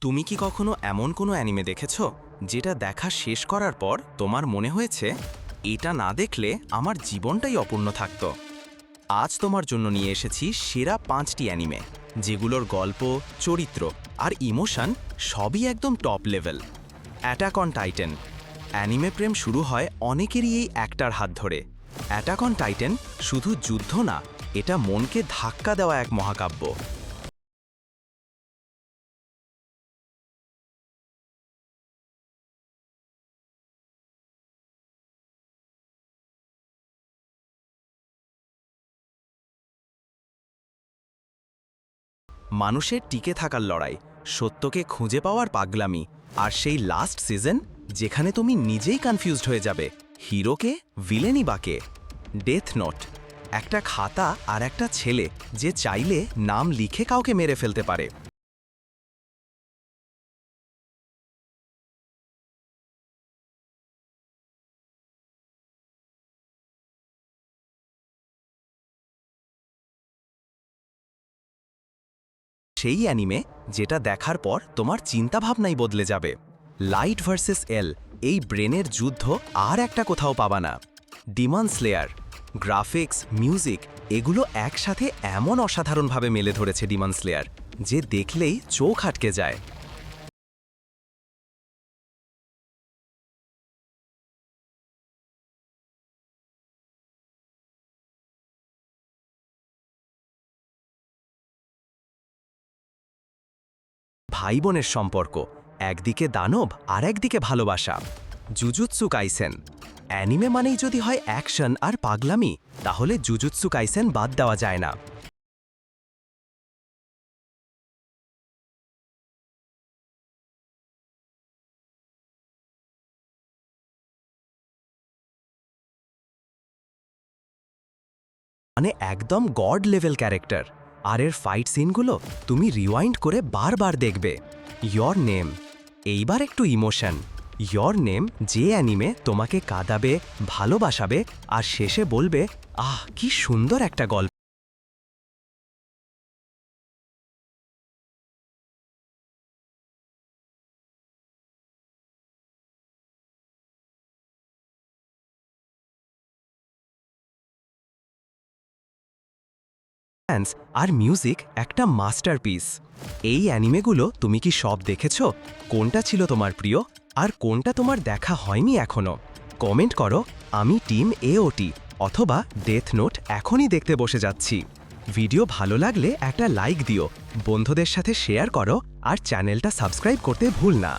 তুমি কি কখনো এমন কোনো অ্যানিমে দেখেছো যেটা দেখা শেষ করার পর তোমার মনে হয়েছে এটা না দেখলে আমার জীবনটাই অপূর্ণ থাকতো? আজ তোমার জন্য নিয়ে এসেছি সেরা 5টি অ্যানিমে, যেগুলোর গল্প, চরিত্র আর ইমোশন সবই একদম top level. Attack on Titan. Anime প্রেম শুরু হয় অনেকেরই এই একটার হাত ধরে। অ্যাটাক অন টাইটান শুধু যুদ্ধ না, এটা মনকে ধাক্কা দেওয়া এক মহাকাব্য। মানুষের টিকে থাকার লড়াই, সত্যকে খুঁজে পাওয়ার পাগলামি, আর সেই লাস্ট সিজন যেখানে তুমি নিজেই কনফিউজড হয়ে যাবে হিরোকে, ভিলেনই বাকে। Death note. একটা খাতা আর একটা ছেলে যে চাইলে নাম লিখে কাউকে মেরে ফেলতে পারে। সেই অ্যানিমে যেটা দেখার পর তোমার চিন্তাভাবনাই বদলে যাবে। লাইট ভার্সেস এল, এই ব্রেনের যুদ্ধ আর একটা কোথাও পাবা না। Demon Slayer. গ্রাফিক্স, মিউজিক এগুলো একসাথে এমন অসাধারণভাবে মেলে ধরেছে ডিমন স্লেয়ার, যে দেখলেই চোখ আটকে যায়। ভাই বোনের সম্পর্ক, একদিকে দানব আর একদিকে ভালোবাসা। Jujutsu Kaisen. অ্যানিমে মানেই যদি হয় অ্যাকশন আর পাগলামি, তাহলে জুজুৎসু কাইসেন বাদ দেওয়া যায় না। মানে একদম গড লেভেল ক্যারেক্টার। আর এর ফাইট সিনগুলো তুমি রিওয়াইন্ড করে বারবার দেখবে। Year name. এইবার একটু ইমোশন। ইয়র নেম যে অ্যানিমে তোমাকে কাঁদাবে, ভালোবাসাবে, আর শেষে বলবে, আহ কি সুন্দর একটা গল্প। ড্যান্স আর মিউজিক একটা মাস্টারপিস। এই অ্যানিমেগুলো তুমি কি সব দেখেছো? কোনটা ছিল তোমার প্রিয়, আর কোনটা তোমার দেখা হয়নি এখনো? কমেন্ট করো। আমি টিম এওটি অথবা ডেথ নোট এখনই দেখতে বসে যাচ্ছি। ভিডিও ভালো লাগলে একটা লাইক দিও, বন্ধুদের সাথে শেয়ার করো, আর চ্যানেলটা সাবস্ক্রাইব করতে ভুল না।